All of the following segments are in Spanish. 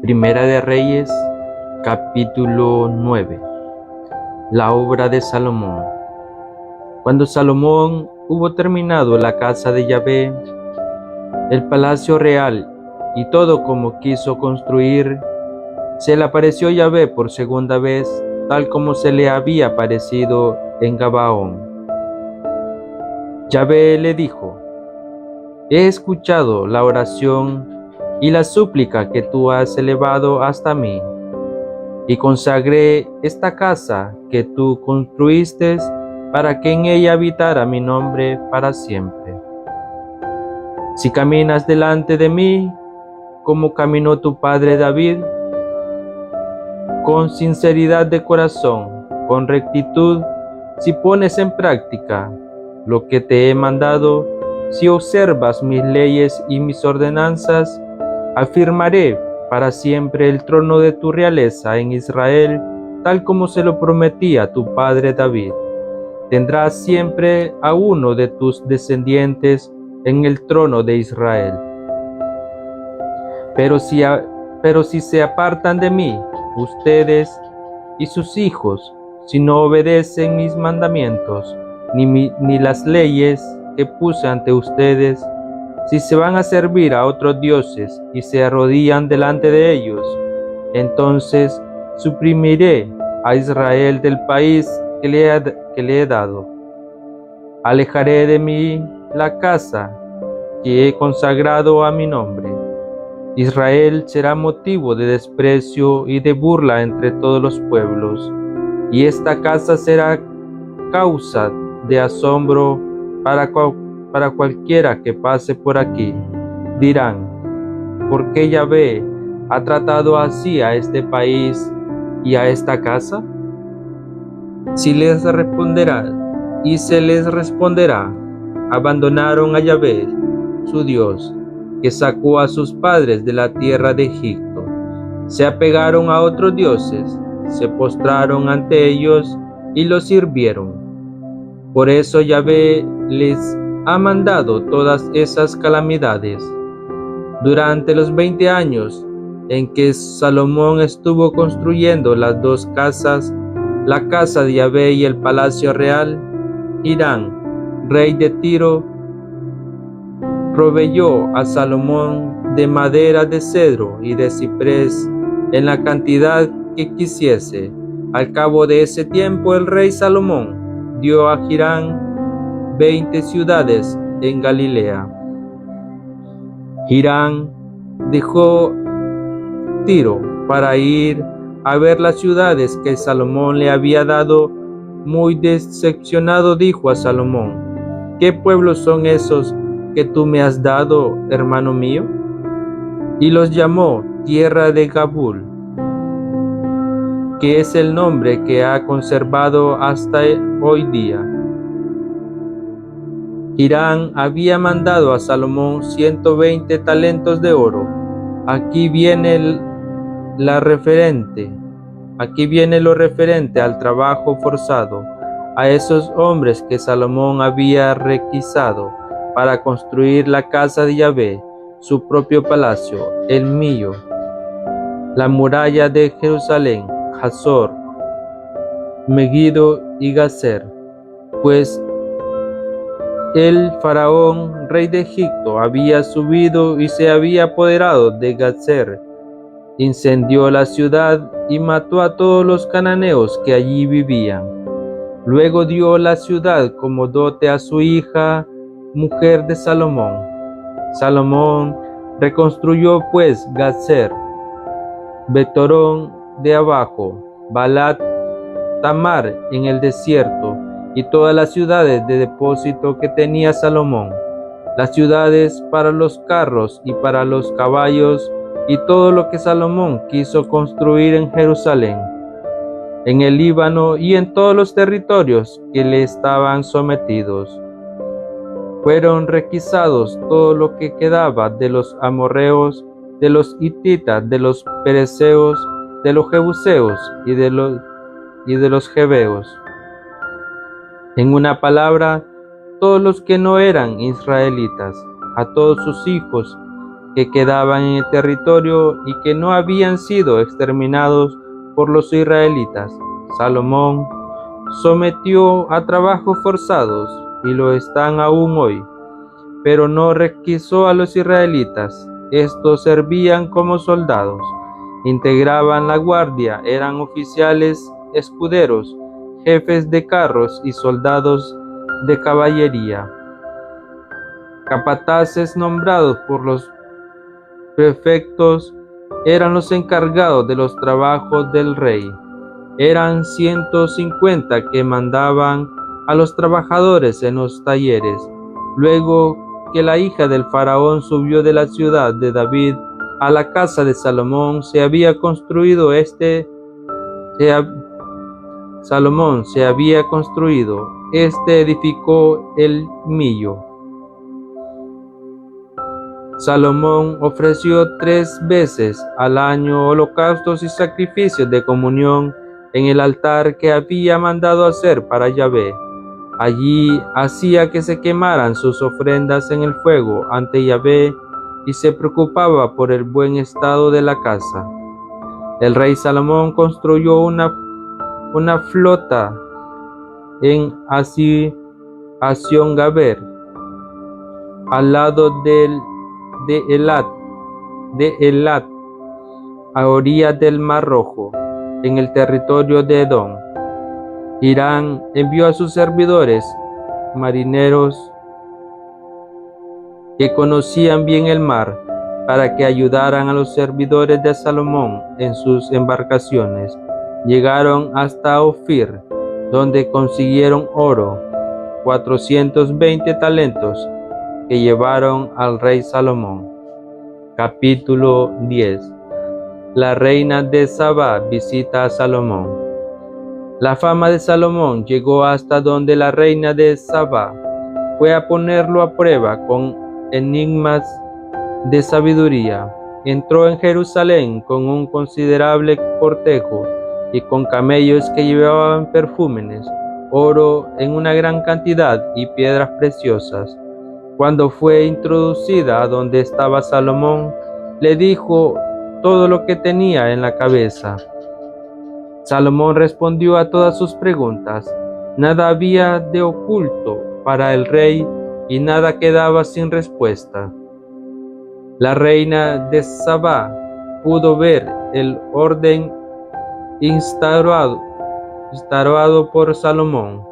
Primera de Reyes, capítulo 9. La obra de Salomón. Cuando Salomón hubo terminado la casa de Yahvé, el palacio real y todo como quiso construir, se le apareció Yahvé por segunda vez, tal como se le había aparecido en Gabaón. Yahvé le dijo: He escuchado la oración y la súplica que tú has elevado hasta mí, y consagré esta casa que tú construiste para que en ella habitara mi nombre para siempre. Si caminas delante de mí, como caminó tu padre David, con sinceridad de corazón, con rectitud, si pones en práctica lo que te he mandado, si observas mis leyes y mis ordenanzas, afirmaré para siempre el trono de tu realeza en Israel, tal como se lo prometí a tu padre David. Tendrás siempre a uno de tus descendientes en el trono de Israel. Pero si se apartan de mí, ustedes y sus hijos, si no obedecen mis mandamientos, ni las leyes que puse ante ustedes, si se van a servir a otros dioses y se arrodillan delante de ellos, entonces suprimiré a Israel del país que le he dado. Alejaré de mí la casa que he consagrado a mi nombre. Israel será motivo de desprecio y de burla entre todos los pueblos, y esta casa será causa de asombro para cualquiera que pase por aquí. Dirán: ¿por qué Yahvé ha tratado así a este país y a esta casa? Se les responderá: abandonaron a Yahvé, su Dios, que sacó a sus padres de la tierra de Egipto. Se apegaron a otros dioses, se postraron ante ellos y los sirvieron. Por eso Yahvé les ha mandado todas esas calamidades. Durante los 20 años en que Salomón estuvo construyendo las dos casas, la casa de Yahvé y el palacio real, Hirán, rey de Tiro, proveyó a Salomón de madera de cedro y de ciprés en la cantidad que quisiese. Al cabo de ese tiempo, el rey Salomón dio a Hirán 20 ciudades en Galilea. Hirán dejó Tiro para ir a ver las ciudades que Salomón le había dado. Muy decepcionado dijo a Salomón: ¿qué pueblos son esos que tú me has dado, hermano mío? Y los llamó tierra de Gabul, que es el nombre que ha conservado hasta hoy día. Hirán había mandado a Salomón 120 talentos de oro. Aquí viene lo referente al trabajo forzado, a esos hombres que Salomón había requisado para construir la casa de Yahvé, su propio palacio, el mío, la muralla de Jerusalén, Hazor, Megiddo y Gazer, pues el faraón, rey de Egipto, había subido y se había apoderado de Gazer, incendió la ciudad y mató a todos los cananeos que allí vivían. Luego dio la ciudad como dote a su hija, mujer de Salomón. Salomón reconstruyó pues Gazer, Betorón de abajo, Balat, Tamar en el desierto, y todas las ciudades de depósito que tenía Salomón, las ciudades para los carros y para los caballos, y todo lo que Salomón quiso construir en Jerusalén, en el Líbano y en todos los territorios que le estaban sometidos. Fueron requisados todo lo que quedaba de los amorreos, de los hititas, de los perezeos, de los jebuseos y de los jebeos. En una palabra, todos los que no eran israelitas, a todos sus hijos que quedaban en el territorio y que no habían sido exterminados por los israelitas. Salomón sometió a trabajos forzados y lo están aún hoy, pero no requisó a los israelitas. Estos servían como soldados, integraban la guardia, eran oficiales escuderos, jefes de carros y soldados de caballería. Capataces nombrados por los prefectos eran los encargados de los trabajos del rey. Eran 150 que mandaban a los trabajadores en los talleres. Luego que la hija del faraón subió de la ciudad de David a la casa de Salomón, Salomón se había construido, edificó el Millo. Salomón ofreció 3 veces al año holocaustos y sacrificios de comunión en el altar que había mandado hacer para Yahvé. Allí hacía que se quemaran sus ofrendas en el fuego ante Yahvé y se preocupaba por el buen estado de la casa. El rey Salomón construyó una flota en Azion-Gaber, al lado de Elat, a orillas del Mar Rojo, en el territorio de Edom. Hiram envió a sus servidores, marineros que conocían bien el mar, para que ayudaran a los servidores de Salomón en sus embarcaciones. Llegaron hasta Ofir, donde consiguieron oro, 420 talentos, que llevaron al rey Salomón. Capítulo 10. La reina de Sabá visita a Salomón. La fama de Salomón llegó hasta donde la reina de Sabá fue a ponerlo a prueba con enigmas de sabiduría. Entró en Jerusalén con un considerable cortejo y con camellos que llevaban perfúmenes, oro en una gran cantidad y piedras preciosas. Cuando fue introducida a donde estaba Salomón, le dijo todo lo que tenía en la cabeza. Salomón respondió a todas sus preguntas. Nada había de oculto para el rey y nada quedaba sin respuesta. La reina de Sabá pudo ver el orden instaurado por Salomón,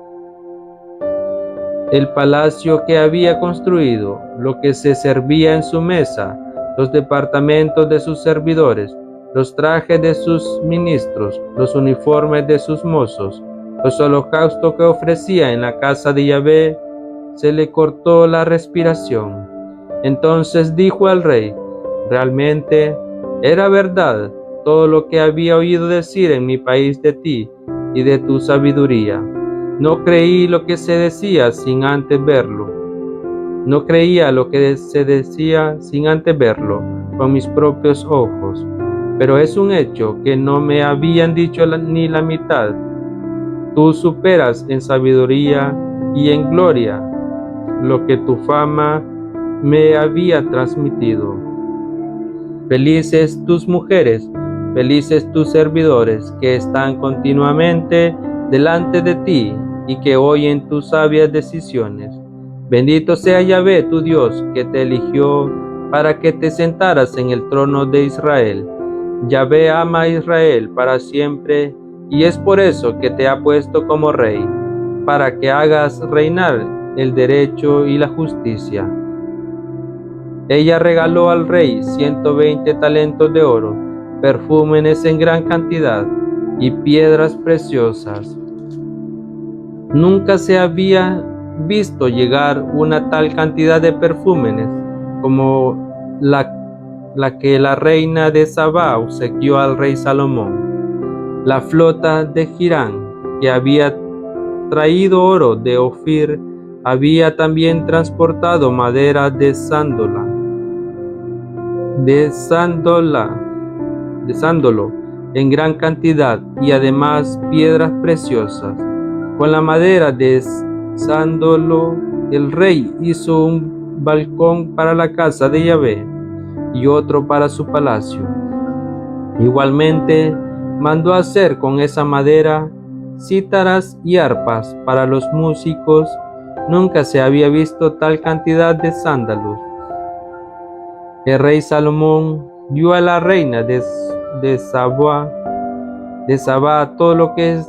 el palacio que había construido, lo que se servía en su mesa, los departamentos de sus servidores, los trajes de sus ministros, los uniformes de sus mozos, los holocaustos que ofrecía en la casa de Yahvé. Se le cortó la respiración. Entonces dijo al rey: realmente era verdad todo lo que había oído decir en mi país de ti y de tu sabiduría. No creí lo que se decía sin antes verlo. No creía lo que se decía sin antes verlo con mis propios ojos. Pero es un hecho que no me habían dicho ni la mitad. Tú superas en sabiduría y en gloria lo que tu fama me había transmitido. Felices tus mujeres, felices tus servidores que están continuamente delante de ti y que oyen tus sabias decisiones. Bendito sea Yahvé tu Dios, que te eligió para que te sentaras en el trono de Israel. Yahvé ama a Israel para siempre y es por eso que te ha puesto como rey, para que hagas reinar el derecho y la justicia. Ella regaló al rey 120 talentos de oro, perfúmenes en gran cantidad y piedras preciosas. Nunca se había visto llegar una tal cantidad de perfúmenes como la que la reina de Sabá obsequió al rey Salomón. La flota de Hiram, que había traído oro de Ofir, había también transportado madera de sándalo en gran cantidad y además piedras preciosas. Con la madera de sándalo el rey hizo un balcón para la casa de Yahvé y otro para su palacio. Igualmente, mandó hacer con esa madera cítaras y arpas para los músicos. Nunca se había visto tal cantidad de sándalos. El rey Salomón dio a la reina de Sabá todo lo que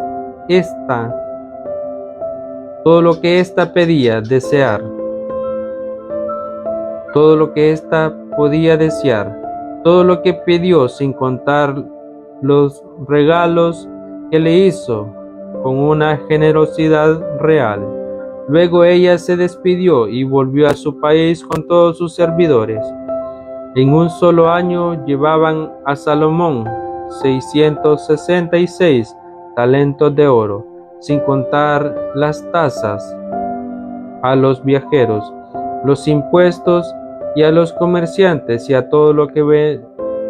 ésta pedía desear, todo lo que ésta podía desear, todo lo que pidió, sin contar los regalos que le hizo con una generosidad real. Luego ella se despidió y volvió a su país con todos sus servidores. En un solo año llevaban a Salomón 666 talentos de oro, sin contar las tasas a los viajeros, los impuestos y a los comerciantes y a todo lo que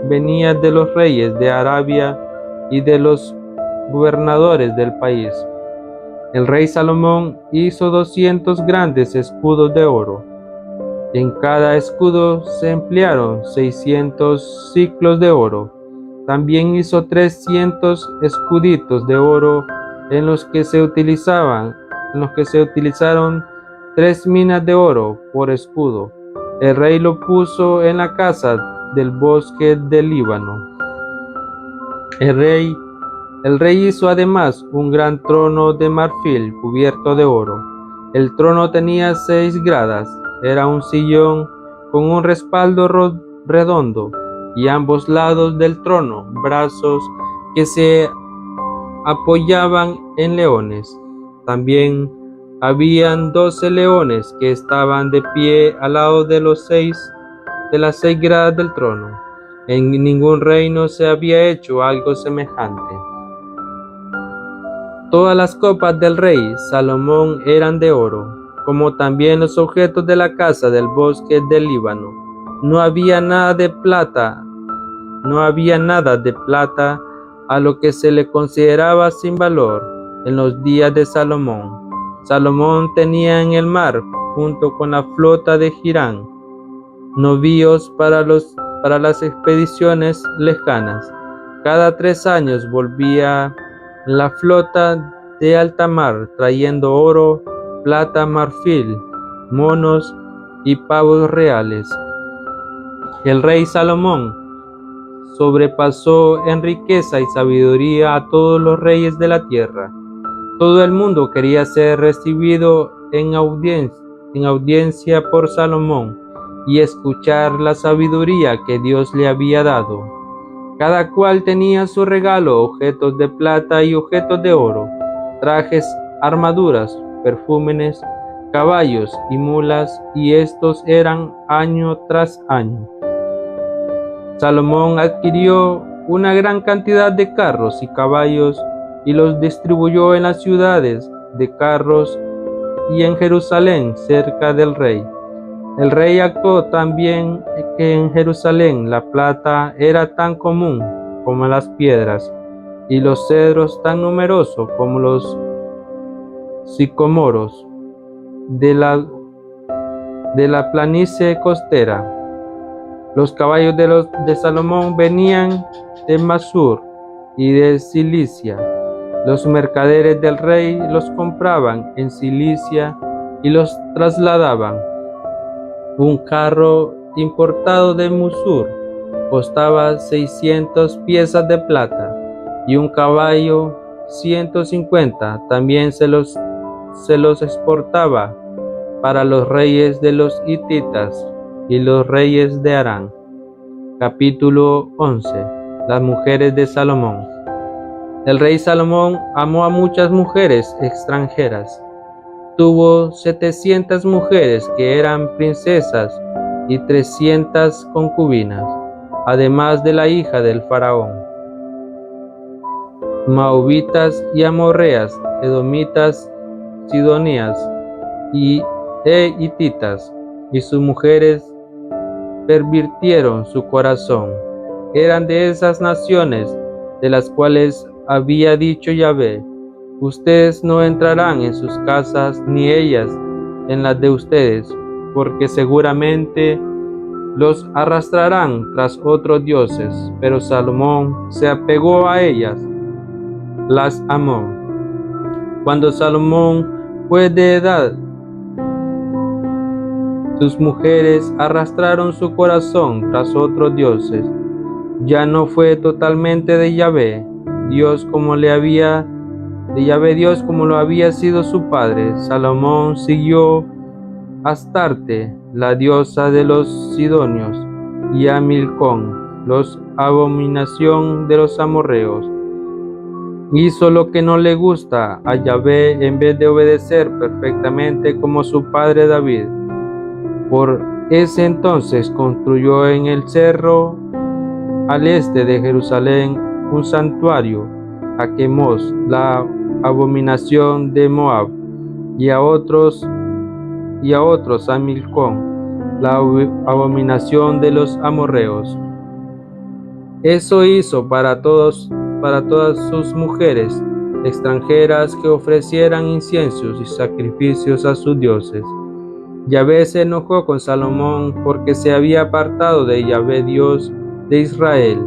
venía de los reyes de Arabia y de los gobernadores del país. El rey Salomón hizo 200 grandes escudos de oro. En cada escudo se emplearon 600 siclos de oro. También hizo 300 escuditos de oro en los que se utilizaron 3 minas de oro por escudo. El rey lo puso en la casa del bosque del Líbano. El rey hizo además un gran trono de marfil cubierto de oro. El trono tenía 6 gradas, era un sillón con un respaldo redondo, y a ambos lados del trono brazos que se apoyaban en leones. También habían 12 leones que estaban de pie al lado de las 6 gradas del trono. En ningún reino se había hecho algo semejante. Todas las copas del rey Salomón eran de oro, como también los objetos de la casa del bosque del Líbano. No había nada de plata a lo que se le consideraba sin valor en los días de Salomón. Salomón tenía en el mar, junto con la flota de Hirán, navíos para las expediciones lejanas. Cada 3 años volvía la flota de alta mar, trayendo oro, plata, marfil, monos y pavos reales. El rey Salomón sobrepasó en riqueza y sabiduría a todos los reyes de la tierra. Todo el mundo quería ser recibido en audiencia por Salomón y escuchar la sabiduría que Dios le había dado. Cada cual tenía su regalo, objetos de plata y objetos de oro, trajes, armaduras, perfumes, caballos y mulas, y estos eran año tras año. Salomón adquirió una gran cantidad de carros y caballos y los distribuyó en las ciudades de carros y en Jerusalén cerca del rey. El rey actuó también que en Jerusalén la plata era tan común como las piedras, y los cedros tan numerosos como los sicomoros de la planicie costera. Los caballos de Salomón venían de Masur y de Cilicia. Los mercaderes del rey los compraban en Cilicia y los trasladaban. Un carro importado de Masur costaba 600 piezas de plata, y un caballo 150. También se los exportaba para los reyes de los hititas y los reyes de Harán. Capítulo 11. Las mujeres de Salomón. El rey Salomón amó a muchas mujeres extranjeras. Tuvo 700 mujeres que eran princesas y 300 concubinas, además de la hija del faraón. Moabitas y amorreas, edomitas, sidonias y hititas, y sus mujeres pervirtieron su corazón. Eran de esas naciones de las cuales había dicho Yahvé: ustedes no entrarán en sus casas, ni ellas en las de ustedes, porque seguramente los arrastrarán tras otros dioses, pero Salomón se apegó a ellas, las amó. Cuando Salomón fue de edad, sus mujeres arrastraron su corazón tras otros dioses. Ya no fue totalmente de Yahvé, Dios como lo había sido su padre. Salomón siguió a Astarte, la diosa de los sidonios, y a Milcón, los abominación de los amorreos. Hizo lo que no le gusta a Yahvé en vez de obedecer perfectamente como su padre David. Por ese entonces construyó en el cerro al este de Jerusalén un santuario a Quemos, la abominación de Moab, y a otros a Milcón, la abominación de los amorreos. Eso hizo para todas sus mujeres extranjeras que ofrecieran inciensos y sacrificios a sus dioses. Yahvé se enojó con Salomón porque se había apartado de Yahvé, Dios de Israel,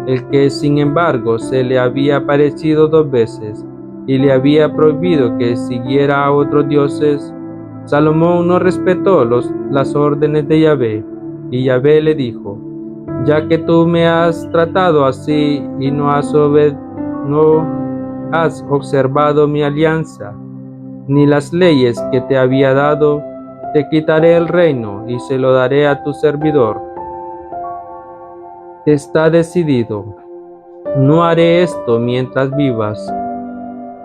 el que sin embargo se le había aparecido 2 veces y le había prohibido que siguiera a otros dioses. Salomón no respetó las órdenes de Yahvé, y Yahvé le dijo: ya que tú me has tratado así y no has observado mi alianza, ni las leyes que te había dado, te quitaré el reino y se lo daré a tu servidor. Está decidido. No haré esto mientras vivas,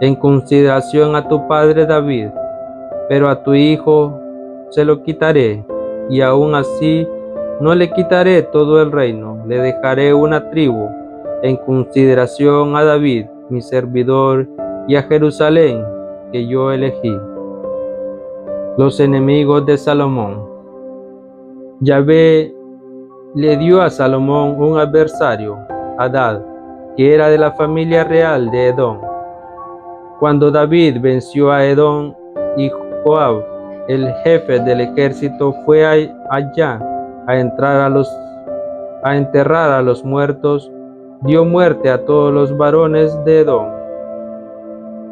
en consideración a tu padre David, pero a tu hijo se lo quitaré, y aún así no le quitaré todo el reino, le dejaré una tribu, en consideración a David, mi servidor, y a Jerusalén, que yo elegí. Los enemigos de Salomón. Yahvé le dio a Salomón un adversario, Hadad, que era de la familia real de Edom. Cuando David venció a Edom, y Joab, el jefe del ejército, fue allá a enterrar a los muertos, dio muerte a todos los varones de Edom.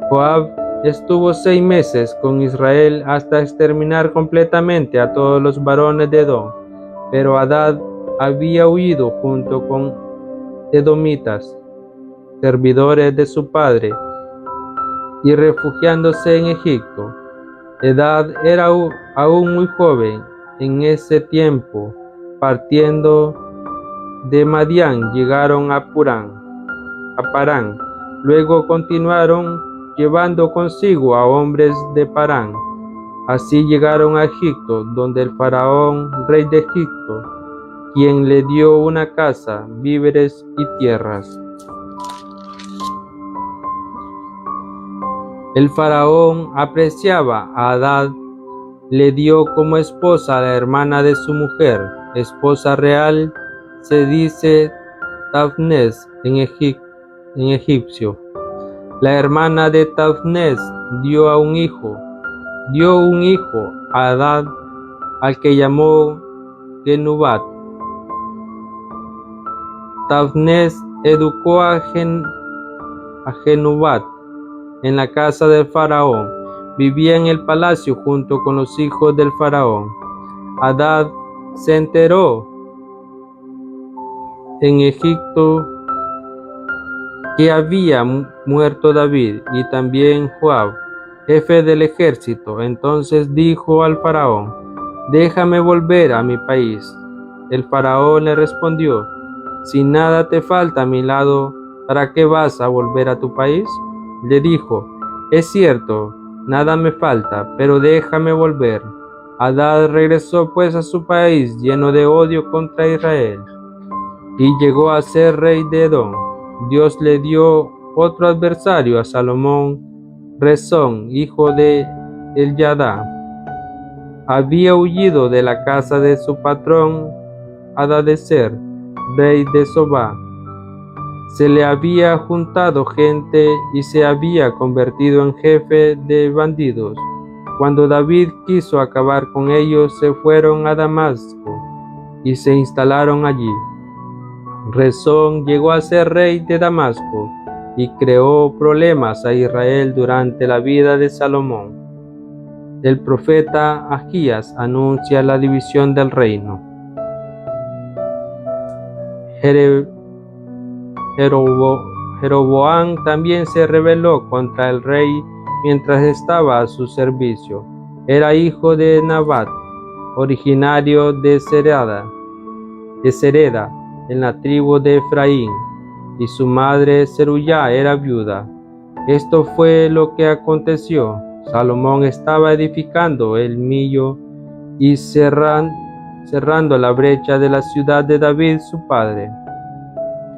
Joab estuvo 6 meses con Israel hasta exterminar completamente a todos los varones de Edom, pero Hadad había huido junto con edomitas, servidores de su padre, y refugiándose en Egipto. Hadad era aún muy joven en ese tiempo. Partiendo de Madián llegaron a Parán. Luego continuaron llevando consigo a hombres de Parán. Así llegaron a Egipto, donde el faraón, rey de Egipto, quien le dio una casa, víveres y tierras. El faraón apreciaba a Hadad, le dio como esposa a la hermana de su mujer. Esposa real se dice Tafnes en egipcio. La hermana de Tafnes dio un hijo a Hadad, al que llamó Genubat. Tafnes educó a Genubat en la casa del faraón. Vivía en el palacio junto con los hijos del faraón. Hadad se enteró en Egipto que había muerto David y también Joab, jefe del ejército. Entonces dijo al faraón: déjame volver a mi país. El faraón le respondió: si nada te falta a mi lado, ¿para qué vas a volver a tu país? Le dijo: es cierto, nada me falta, pero déjame volver. Hadad regresó pues a su país lleno de odio contra Israel, y llegó a ser rey de Edom. Dios le dio otro adversario a Salomón, Rezón, hijo de Eljadá. Había huido de la casa de su patrón Hadadezer, rey de Sobá. Se le había juntado gente y se había convertido en jefe de bandidos. Cuando David quiso acabar con ellos, se fueron a Damasco. y se instalaron allí. Rezón llegó a ser rey de Damasco y creó problemas a Israel durante la vida de Salomón. El profeta Ahías anuncia la división del reino. Jeroboam también se rebeló contra el rey mientras estaba a su servicio. Era hijo de Nabat, originario de Sereda, en la tribu de Efraín, y su madre Zeruyá era viuda. Esto fue lo que aconteció. Salomón estaba edificando el Millo y cerrando la brecha de la ciudad de David su padre.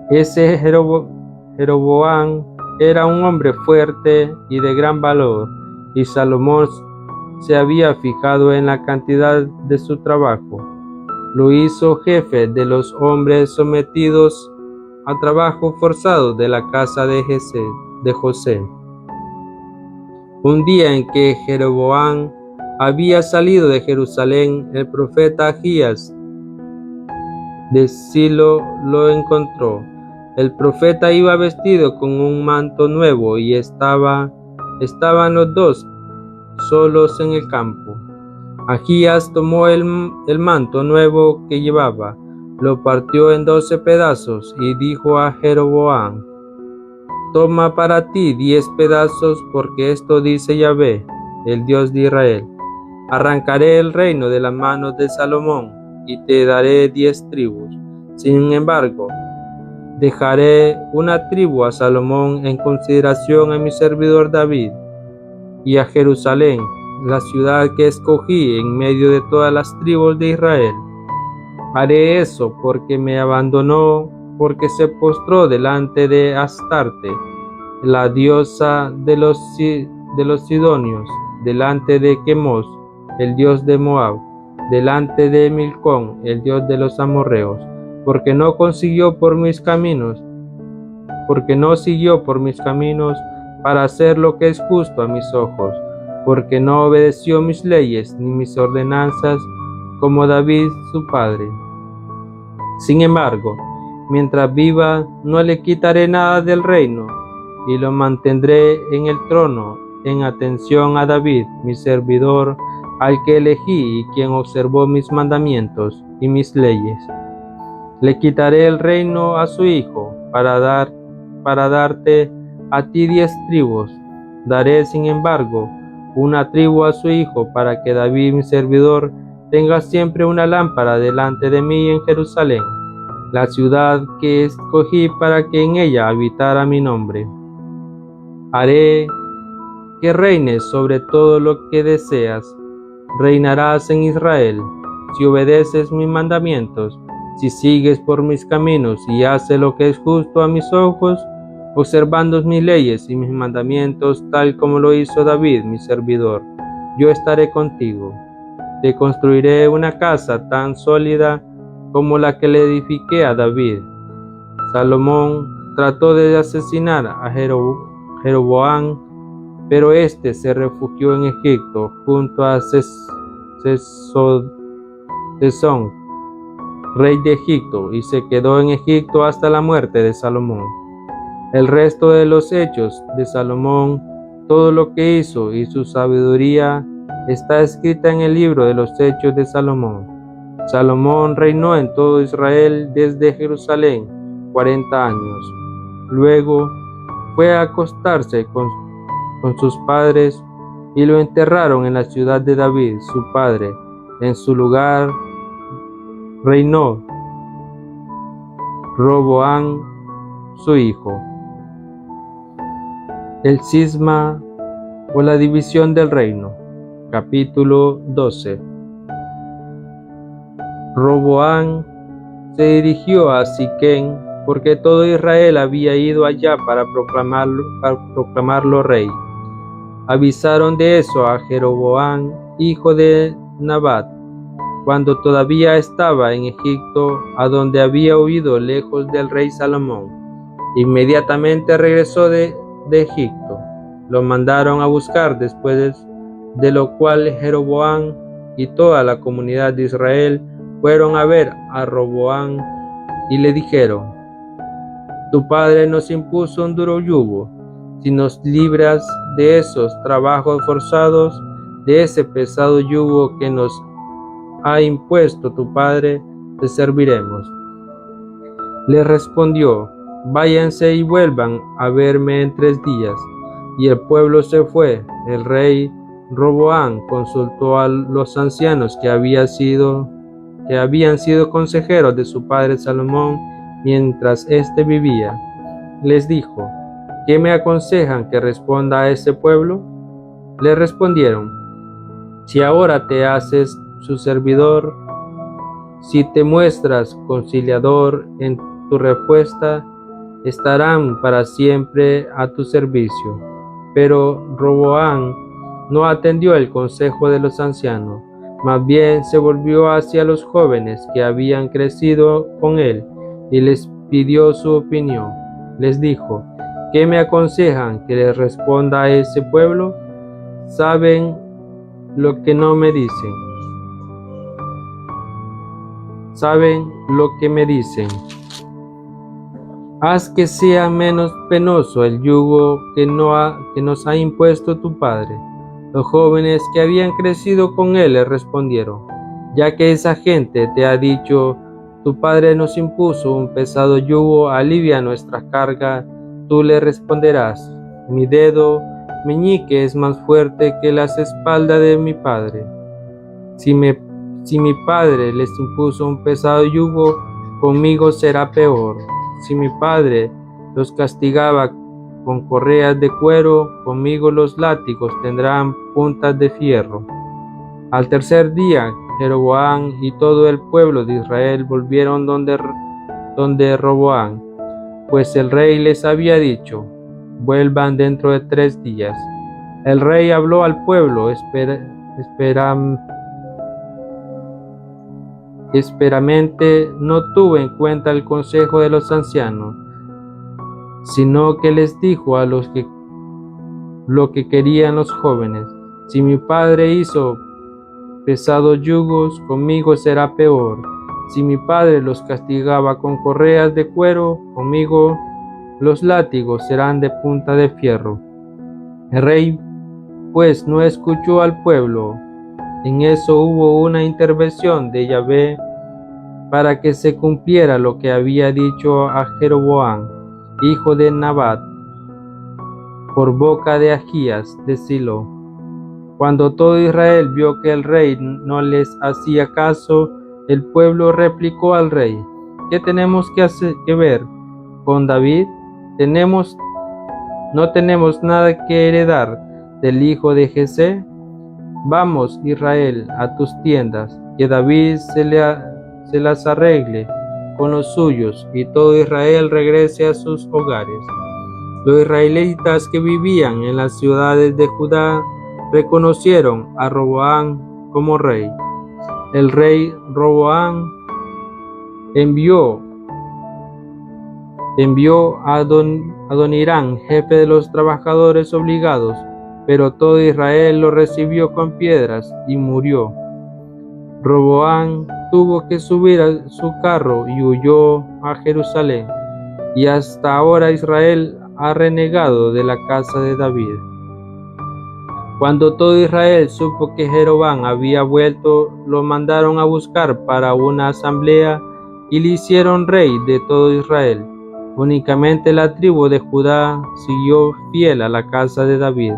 Ese Jeroboam era un hombre fuerte y de gran valor, y Salomón se había fijado en la cantidad de su trabajo. Lo hizo jefe de los hombres sometidos a trabajo forzado de la casa de José. Un día en que Jeroboam había salido de Jerusalén, el profeta Ahías de Silo lo encontró. El profeta iba vestido con un manto nuevo y estaban los dos solos en el campo. Ahías tomó el manto nuevo que llevaba, lo partió en 12 pedazos y dijo a Jeroboam: toma para ti 10 pedazos, porque esto dice Yahvé, el Dios de Israel: arrancaré el reino de las manos de Salomón y te daré 10 tribus. Sin embargo, dejaré una tribu a Salomón en consideración a mi servidor David, y a Jerusalén, la ciudad que escogí en medio de todas las tribus de Israel. Haré eso porque me abandonó, porque se postró delante de Astarte, la diosa de los sidonios, delante de Quemos, el dios de Moab, delante de Milcón, el dios de los amorreos, porque no siguió por mis caminos para hacer lo que es justo a mis ojos, porque no obedeció mis leyes ni mis ordenanzas como David su padre. Sin embargo, mientras viva, no le quitaré nada del reino, y lo mantendré en el trono, en atención a David, mi servidor, al que elegí y quien observó mis mandamientos y mis leyes. Le quitaré el reino a su hijo, para darte a ti 10 tribus. Daré, sin embargo, una tribu a su hijo, para que David, mi servidor, tenga siempre una lámpara delante de mí en Jerusalén, la ciudad que escogí para que en ella habitara mi nombre. Haré que reines sobre todo lo que deseas. Reinarás en Israel, si obedeces mis mandamientos, si sigues por mis caminos y haces lo que es justo a mis ojos, observando mis leyes y mis mandamientos, tal como lo hizo David, mi servidor. Yo estaré contigo. Te construiré una casa tan sólida como la que le edifiqué a David. Salomón trató de asesinar a Jeroboam, pero éste se refugió en Egipto junto a Sesón, rey de Egipto, y se quedó en Egipto hasta la muerte de Salomón. El resto de los hechos de Salomón, todo lo que hizo y su sabiduría, está escrita en el libro de los hechos de Salomón. Salomón reinó en todo Israel desde Jerusalén 40 años. Luego fue a acostarse con sus padres y lo enterraron en la ciudad de David, su padre. En su lugar reinó Roboam, su hijo. El cisma o la división del reino. Capítulo 12. Roboam se dirigió a Siquem, porque todo Israel había ido allá para proclamarlo rey. Avisaron de eso a Jeroboam, hijo de Nabat, cuando todavía estaba en Egipto, a donde había huido lejos del rey Salomón. Inmediatamente regresó de Egipto. Lo mandaron a buscar, después de lo cual Jeroboam y toda la comunidad de Israel fueron a ver a Roboam y le dijeron: tu padre nos impuso un duro yugo. Si nos libras de esos trabajos forzados, de ese pesado yugo que nos ha impuesto tu padre, te serviremos. Le respondió: váyanse y vuelvan a verme en 3 días. Y el pueblo se fue. El rey Roboam consultó a los ancianos que habían sido consejeros de su padre Salomón mientras éste vivía. Les dijo: ¿qué me aconsejan que responda a ese pueblo? Le respondieron: si ahora te haces su servidor, si te muestras conciliador en tu respuesta, estarán para siempre a tu servicio. Pero Roboam no atendió el consejo de los ancianos, más bien se volvió hacia los jóvenes que habían crecido con él y les pidió su opinión. Les dijo: ¿qué me aconsejan que les responda a ese pueblo? ¿Saben lo que no me dicen? ¿Saben lo que me dicen? Haz que sea menos penoso el yugo que nos ha impuesto tu padre. Los jóvenes que habían crecido con él le respondieron: ya que esa gente te ha dicho: tu padre nos impuso un pesado yugo, alivia nuestra carga, tú le responderás: mi dedo meñique es más fuerte que las espaldas de mi padre. Si mi padre les impuso un pesado yugo, conmigo será peor. Si mi padre los castigaba con correas de cuero, conmigo los látigos tendrán puntas de fierro. Al 3er día, Jeroboam y todo el pueblo de Israel volvieron donde Roboam, pues el rey les había dicho: vuelvan dentro de 3 días. El rey habló al pueblo esperamente, no tuvo en cuenta el consejo de los ancianos, sino que les dijo a lo que querían los jóvenes: si mi padre hizo pesados yugos, conmigo será peor. Si mi padre los castigaba con correas de cuero, conmigo los látigos serán de punta de fierro. El rey pues no escuchó al pueblo. En eso hubo una intervención de Yahvé para que se cumpliera lo que había dicho a Jeroboam, hijo de Nabat, por boca de Ahías de Silo. Cuando todo Israel vio que el rey no les hacía caso, el pueblo replicó al rey: ¿qué tenemos que ver con David? ¿No tenemos nada que heredar del hijo de Jesé? Vamos, Israel, a tus tiendas, que David se las arregle con los suyos, y todo Israel regrese a sus hogares. Los israelitas que vivían en las ciudades de Judá reconocieron a Roboam como rey. El rey Roboam envió a Adonirán, jefe de los trabajadores obligados, pero todo Israel lo recibió con piedras y murió. Roboam tuvo que subir a su carro y huyó a Jerusalén, y hasta ahora Israel ha renegado de la casa de David. Cuando todo Israel supo que Jeroboam había vuelto, lo mandaron a buscar para una asamblea y le hicieron rey de todo Israel. Únicamente la tribu de Judá siguió fiel a la casa de David.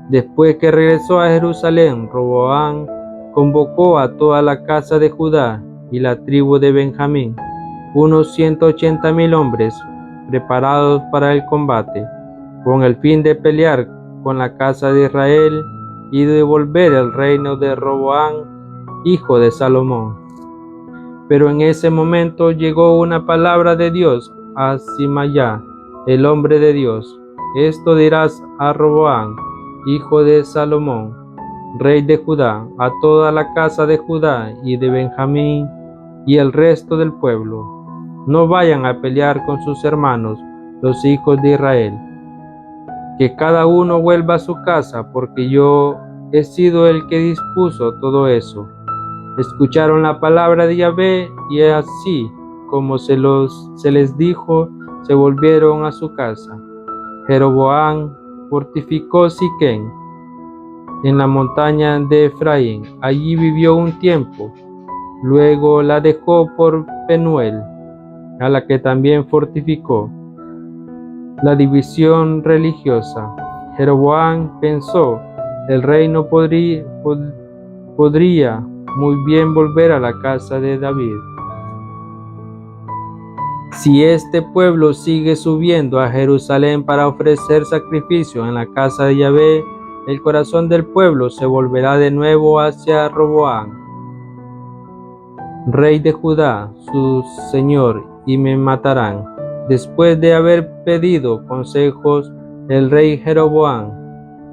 Después que regresó a Jerusalén, Roboam convocó a toda la casa de Judá y la tribu de Benjamín, unos 180,000 hombres preparados para el combate, con el fin de pelear con la casa de Israel y devolver el reino de Roboam, hijo de Salomón. Pero en ese momento llegó una palabra de Dios a Simayá, el hombre de Dios: esto dirás a Roboam, hijo de Salomón, rey de Judá, a toda la casa de Judá y de Benjamín y el resto del pueblo: no vayan a pelear con sus hermanos, los hijos de Israel. Que cada uno vuelva a su casa, porque yo he sido el que dispuso todo eso. escucharon la palabra de Yahvé y así como se les dijo, se volvieron a su casa. Jeroboam fortificó Siquem en la montaña de Efraín. Allí vivió un tiempo. Luego la dejó por Penuel, a la que también fortificó. La división religiosa. Jeroboam pensó, el rey no podría muy bien volver a la casa de David. Si este pueblo sigue subiendo a Jerusalén para ofrecer sacrificio en la casa de Yahvé, el corazón del pueblo se volverá de nuevo hacia Roboam, rey de Judá, su señor, y me matarán. Después de haber pedido consejos, el rey Jeroboam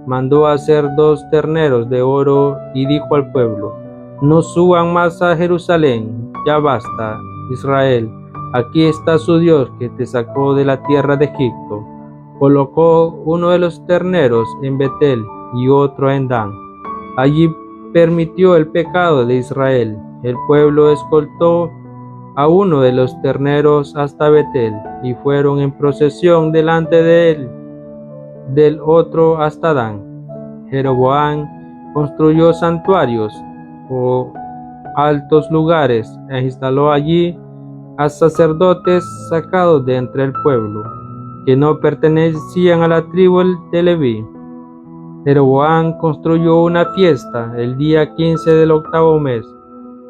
mandó hacer 2 terneros de oro y dijo al pueblo: no suban más a Jerusalén, ya basta, Israel. Aquí está su Dios que te sacó de la tierra de Egipto. Colocó uno de los terneros en Betel y otro en Dan. Allí permitió el pecado de Israel. El pueblo escoltó a uno de los terneros hasta Betel y fueron en procesión delante de él, del otro hasta Dan. Jeroboam construyó santuarios o altos lugares e instaló allí a sacerdotes sacados de entre el pueblo, que no pertenecían a la tribu de Leví. Jeroboam construyó una fiesta el día 15 del 8º mes,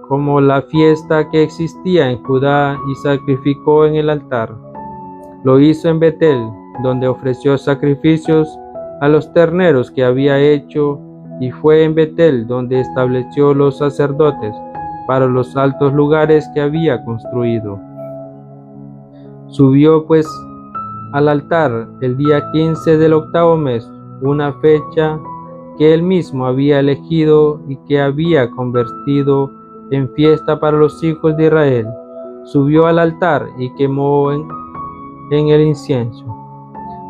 como la fiesta que existía en Judá, y sacrificó en el altar. Lo hizo en Betel, donde ofreció sacrificios a los terneros que había hecho, y fue en Betel donde estableció los sacerdotes para los altos lugares que había construido. Subió pues al altar el día 15 del 8º mes, una fecha que él mismo había elegido y que había convertido en fiesta para los hijos de Israel. Subió al altar y quemó en el incienso.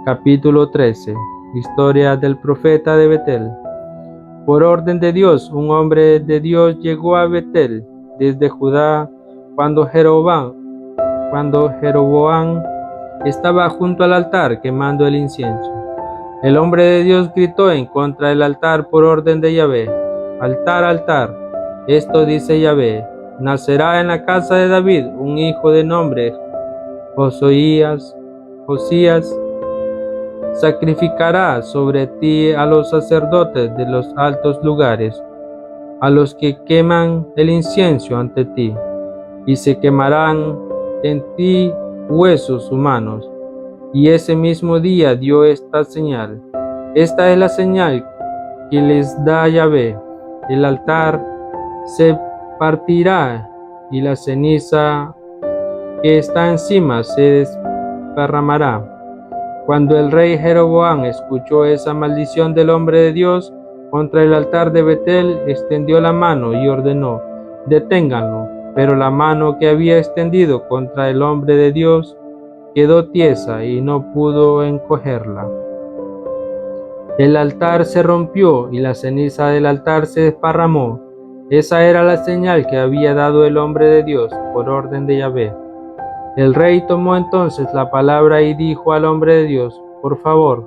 Capítulo 13. Historia del profeta de Betel. Por orden de Dios, un hombre de Dios llegó a Betel desde Judá cuando Jeroboam estaba junto al altar quemando el incienso. El hombre de Dios gritó en contra del altar por orden de Yahvé: altar, altar, esto dice Yahvé: nacerá en la casa de David un hijo de nombre Josías, sacrificará sobre ti a los sacerdotes de los altos lugares, a los que queman el incienso ante ti, y se quemarán en ti huesos humanos. Y ese mismo día dio esta señal. Esta es la señal que les da Yahvé: el altar se partirá y la ceniza que está encima se desparramará. Cuando el rey Jeroboam escuchó esa maldición del hombre de Dios contra el altar de Betel, extendió la mano y ordenó: deténganlo. Pero la mano que había extendido contra el hombre de Dios quedó tiesa y no pudo encogerla. El altar se rompió y la ceniza del altar se desparramó. Esa era la señal que había dado el hombre de Dios por orden de Yahvé. El rey tomó entonces la palabra y dijo al hombre de Dios: por favor,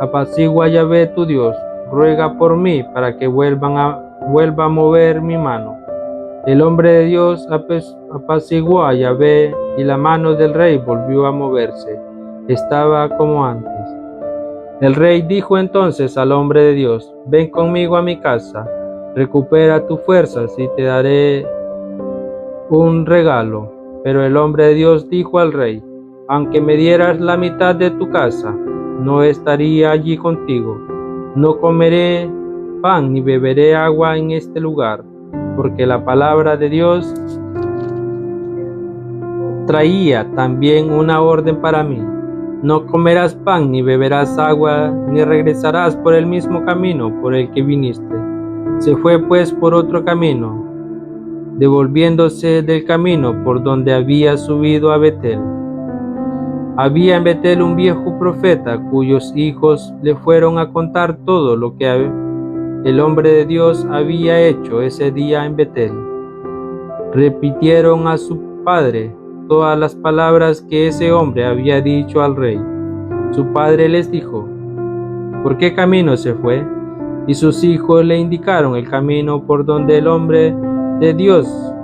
apacigua a Yahvé tu Dios, ruega por mí para que vuelva a mover mi mano. El hombre de Dios apaciguó a Yahvé y la mano del rey volvió a moverse. Estaba como antes. El rey dijo entonces al hombre de Dios: ven conmigo a mi casa, recupera tus fuerzas y te daré un regalo. Pero el hombre de Dios dijo al rey: aunque me dieras la mitad de tu casa, no estaría allí contigo. No comeré pan ni beberé agua en este lugar, porque la palabra de Dios traía también una orden para mí: no comerás pan ni beberás agua, ni regresarás por el mismo camino por el que viniste. Se fue pues por otro camino, devolviéndose del camino por donde había subido a Betel. Había en Betel un viejo profeta cuyos hijos le fueron a contar todo lo que el hombre de Dios había hecho ese día en Betel. repitieron a su padre todas las palabras que ese hombre había dicho al rey. Su padre les dijo: ¿por qué camino se fue? Y sus hijos le indicaron el camino por donde el hombre de Dios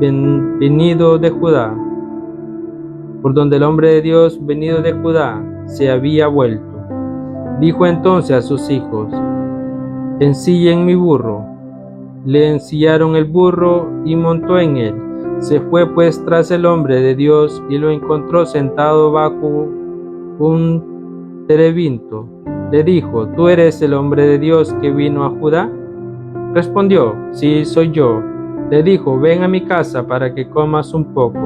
venido de Judá, se había vuelto. Dijo entonces a sus hijos: ensillen mi burro. Le ensillaron el burro y montó en él. Se fue pues tras el hombre de Dios y lo encontró sentado bajo un terebinto. Le dijo: ¿tú eres el hombre de Dios que vino a Judá? Respondió: sí, soy yo. Le dijo: ven a mi casa para que comas un poco.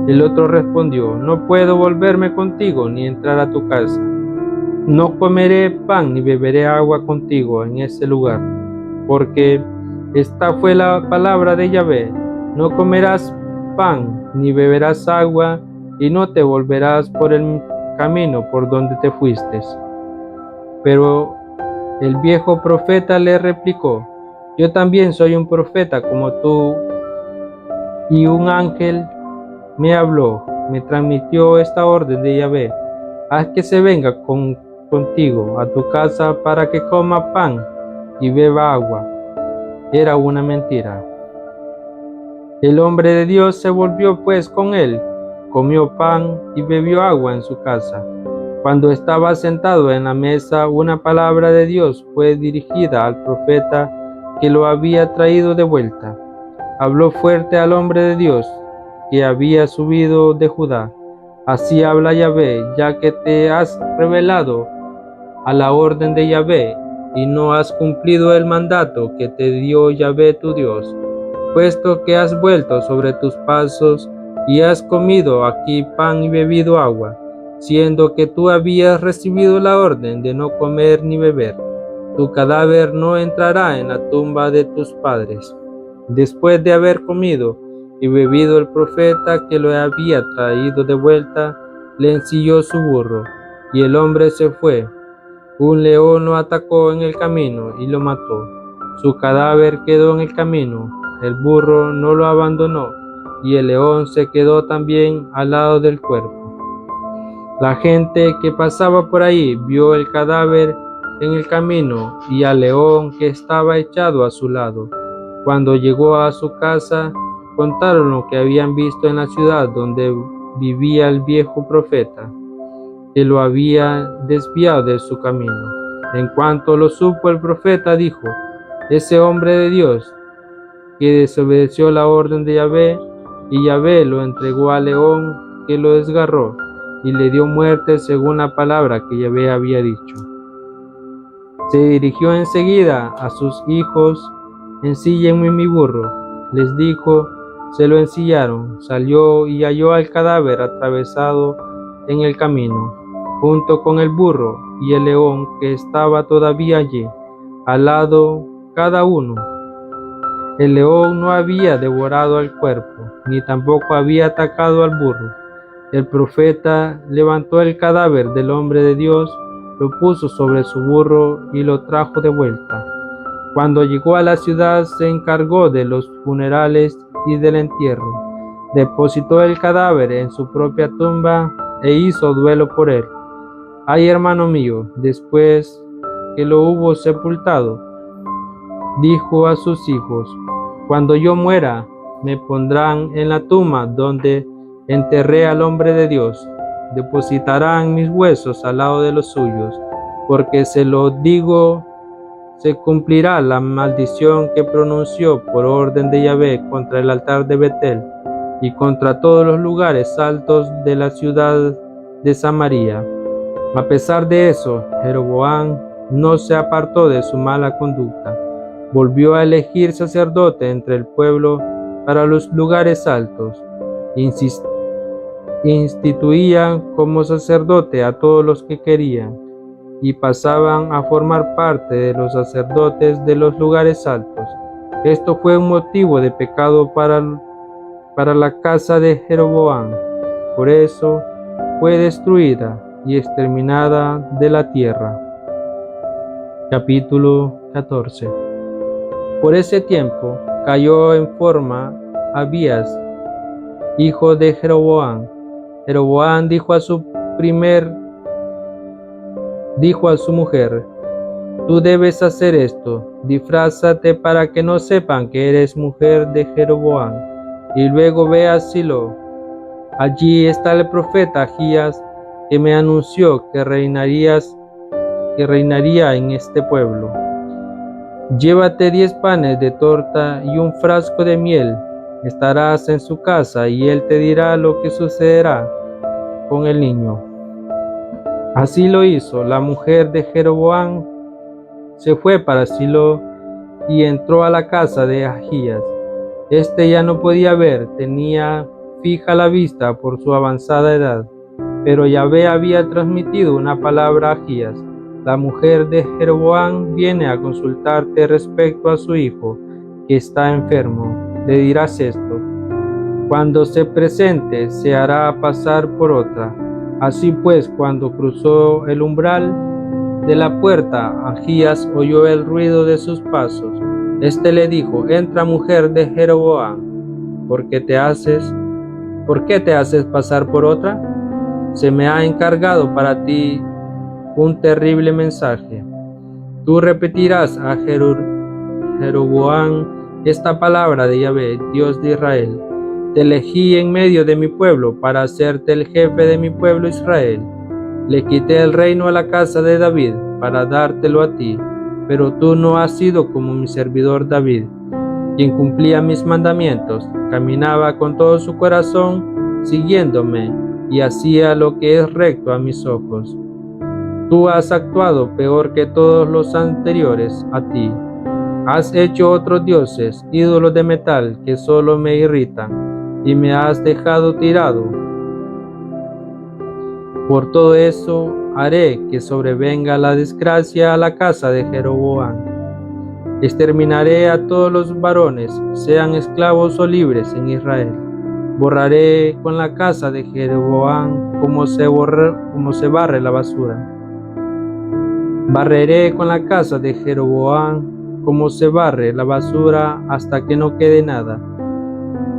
El otro respondió: no puedo volverme contigo ni entrar a tu casa. No comeré pan ni beberé agua contigo en ese lugar, porque esta fue la palabra de Yahvé: no comerás pan ni beberás agua, y no te volverás por el camino por donde te fuiste. Pero el viejo profeta le replicó: yo también soy un profeta como tú, y un ángel me habló, me transmitió esta orden de Yahvé: haz que se venga contigo a tu casa para que coma pan y beba agua. Era una mentira. El hombre de Dios se volvió pues con él, comió pan y bebió agua en su casa. Cuando estaba sentado en la mesa, una palabra de Dios fue dirigida al profeta que lo había traído de vuelta. Habló fuerte al hombre de Dios que había subido de Judá: así habla Yahvé, ya que te has rebelado a la orden de Yahvé y no has cumplido el mandato que te dio Yahvé tu Dios, puesto que has vuelto sobre tus pasos y has comido aquí pan y bebido agua, siendo que tú habías recibido la orden de no comer ni beber. Tu cadáver no entrará en la tumba de tus padres. Después de haber comido y bebido, el profeta que lo había traído de vuelta le ensilló su burro, y el hombre se fue. Un león lo atacó en el camino y lo mató. Su cadáver quedó en el camino. El burro no lo abandonó, y el león se quedó también al lado del cuerpo. La gente que pasaba por ahí vio el cadáver en el camino y al león que estaba echado a su lado. Cuando llegó a su casa, contaron lo que habían visto en la ciudad donde vivía el viejo profeta, que lo había desviado de su camino. En cuanto lo supo el profeta, dijo: ese hombre de Dios que desobedeció la orden de Yahvé, y Yahvé lo entregó al león, que lo desgarró y le dio muerte según la palabra que Yahvé había dicho. Se dirigió enseguida a sus hijos: ensíllenme mi burro. Les dijo, se lo ensillaron. Salió y halló al cadáver atravesado en el camino, junto con el burro y el león que estaba todavía allí, al lado cada uno. El león no había devorado al cuerpo, ni tampoco había atacado al burro. El profeta levantó el cadáver del hombre de Dios, lo puso sobre su burro y lo trajo de vuelta. Cuando llegó a la ciudad, se encargó de los funerales y del entierro. Depositó el cadáver en su propia tumba e hizo duelo por él. Ay, hermano mío, después que lo hubo sepultado, dijo a sus hijos: cuando yo muera, me pondrán en la tumba donde enterré al hombre de Dios. Depositarán mis huesos al lado de los suyos, porque se lo digo, se cumplirá la maldición que pronunció por orden de Yahvé contra el altar de Betel y contra todos los lugares altos de la ciudad de Samaria. A pesar de eso, Jeroboam no se apartó de su mala conducta. Volvió a elegir sacerdote entre el pueblo para los lugares altos. Instituían como sacerdote a todos los que querían, y pasaban a formar parte de los sacerdotes de los lugares altos. Esto fue un motivo de pecado para la casa de Jeroboam. Por eso fue destruida y exterminada de la tierra. Capítulo 14. Por ese tiempo, cayó en forma Abías, hijo de Jeroboam. Jeroboam dijo a su mujer: tú debes hacer esto, disfrázate para que no sepan que eres mujer de Jeroboam, y luego ve a Silo. Allí está el profeta Ahías, que me anunció que reinaría en este pueblo. Llévate 10 panes de torta y un frasco de miel. Estarás en su casa y él te dirá lo que sucederá con el niño. Así lo hizo. La mujer de Jeroboam se fue para Silo y entró a la casa de Ahías. Este ya no podía ver, tenía fija la vista por su avanzada edad, pero Yahvé había transmitido una palabra a Ahías: la mujer de Jeroboam viene a consultarte respecto a su hijo, que está enfermo. Le dirás esto: cuando se presente, se hará pasar por otra. Así pues, cuando cruzó el umbral de la puerta, Ahías oyó el ruido de sus pasos. Este le dijo: entra, mujer de Jeroboam, ¿por qué te haces pasar por otra? Se me ha encargado para ti un terrible mensaje. Tú repetirás a Jeroboam esta palabra de Yahvé, Dios de Israel: te elegí en medio de mi pueblo para hacerte el jefe de mi pueblo Israel. Le quité el reino a la casa de David para dártelo a ti, pero tú no has sido como mi servidor David, quien cumplía mis mandamientos, caminaba con todo su corazón siguiéndome y hacía lo que es recto a mis ojos. Tú has actuado peor que todos los anteriores a ti. Has hecho otros dioses, ídolos de metal, que solo me irritan, y me has dejado tirado. Por todo eso haré que sobrevenga la desgracia a la casa de Jeroboam. Exterminaré a todos los varones, sean esclavos o libres, en Israel. Borraré con la casa de Jeroboam como se barre la basura. Barreré con la casa de Jeroboam como se barre la basura hasta que no quede nada.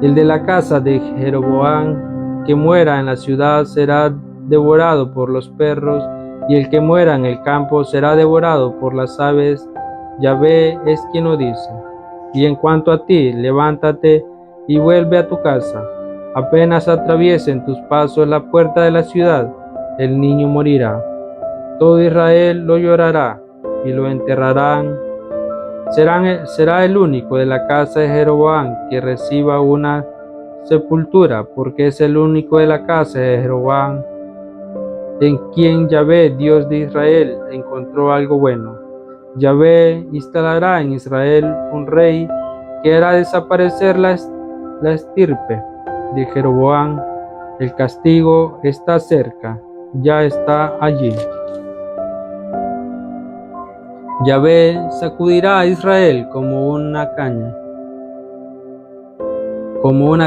El de la casa de Jeroboam que muera en la ciudad será devorado por los perros, y el que muera en el campo será devorado por las aves. Yahvé es quien lo dice. Y en cuanto a ti, levántate y vuelve a tu casa. Apenas atraviesen tus pasos la puerta de la ciudad, el niño morirá. Todo Israel lo llorará y lo enterrarán. Será el único de la casa de Jeroboam que reciba una sepultura, porque es el único de la casa de Jeroboam en quien Yahvé, Dios de Israel, encontró algo bueno. Yahvé instalará en Israel un rey que hará desaparecer la estirpe de Jeroboam. El castigo está cerca, ya está allí. Yahvé sacudirá a Israel como una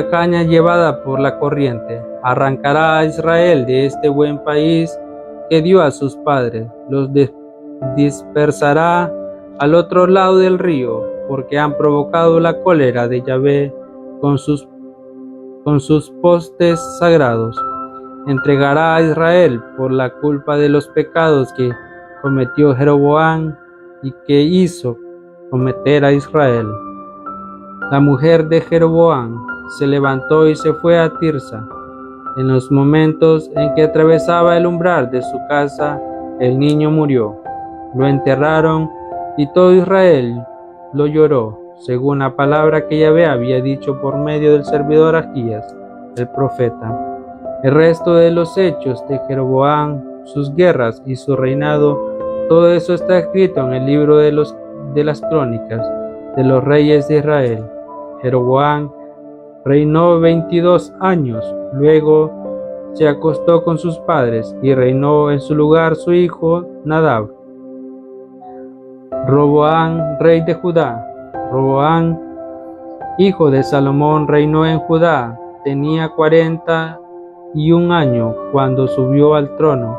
caña llevada por la corriente. Arrancará a Israel de este buen país que dio a sus padres. Los dispersará al otro lado del río, porque han provocado la cólera de Yahvé con sus postes sagrados. Entregará a Israel por la culpa de los pecados que cometió Jeroboam y que hizo cometer a Israel. La mujer de Jeroboam se levantó y se fue a Tirsa. En los momentos en que atravesaba el umbral de su casa, el niño murió. Lo enterraron y todo Israel lo lloró, según la palabra que Yahvé había dicho por medio del servidor Ahías, el profeta. El resto de los hechos de Jeroboam, sus guerras y su reinado, todo eso está escrito en el libro de las crónicas de los reyes de Israel. Jeroboam reinó 22 años, luego se acostó con sus padres y reinó en su lugar su hijo Nadab. Roboam, rey de Judá. Roboam, hijo de Salomón, reinó en Judá. Tenía 41 años cuando subió al trono.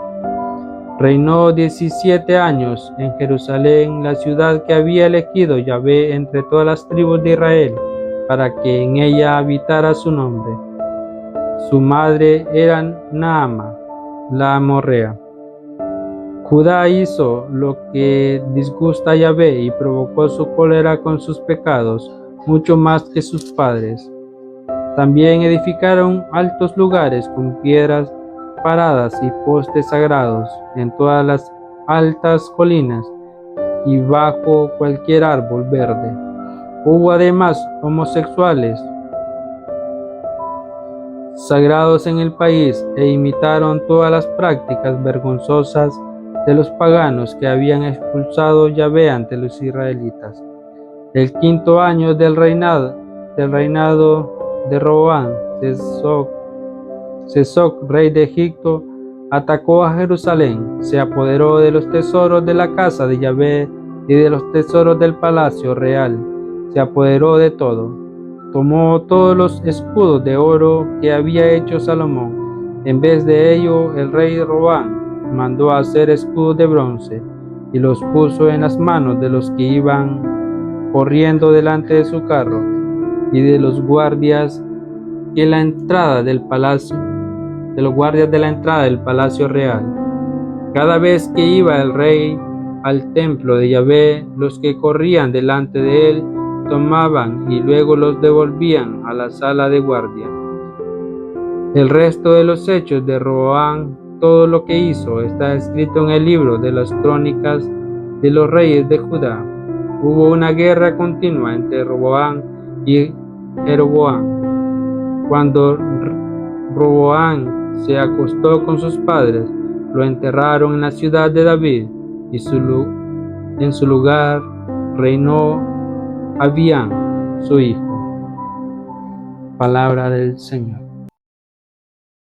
Reinó 17 años en Jerusalén, la ciudad que había elegido Yahvé entre todas las tribus de Israel. para que en ella habitara su nombre. Su madre era Naama, la amorrea. Judá hizo lo que disgusta a Yahvé y provocó su cólera con sus pecados, mucho más que sus padres. También edificaron altos lugares con piedras paradas y postes sagrados en todas las altas colinas y bajo cualquier árbol verde. Hubo además homosexuales sagrados en el país e imitaron todas las prácticas vergonzosas de los paganos que habían expulsado Yahvé ante los israelitas. El quinto año del reinado de Roboam, Sesoc, rey de Egipto, atacó a Jerusalén, se apoderó de los tesoros de la casa de Yahvé y de los tesoros del palacio real, se apoderó de todo. Tomó todos los escudos de oro que había hecho Salomón. En vez de ello, el rey Roboam mandó a hacer escudos de bronce y los puso en las manos de los que iban corriendo delante de su carro y de los guardias en la entrada del palacio, de los guardias de la entrada del palacio real. Cada vez que iba el rey al templo de Yahvé, los que corrían delante de él tomaban y luego los devolvían a la sala de guardia. El resto de los hechos de Roboam, todo lo que hizo, está escrito en el libro de las crónicas de los reyes de Judá. Hubo una guerra continua entre Roboam y Jeroboam. Cuando Roboam se acostó con sus padres, lo enterraron en la ciudad de David y en su lugar reinó Abíam, su hijo. Palabra del Señor.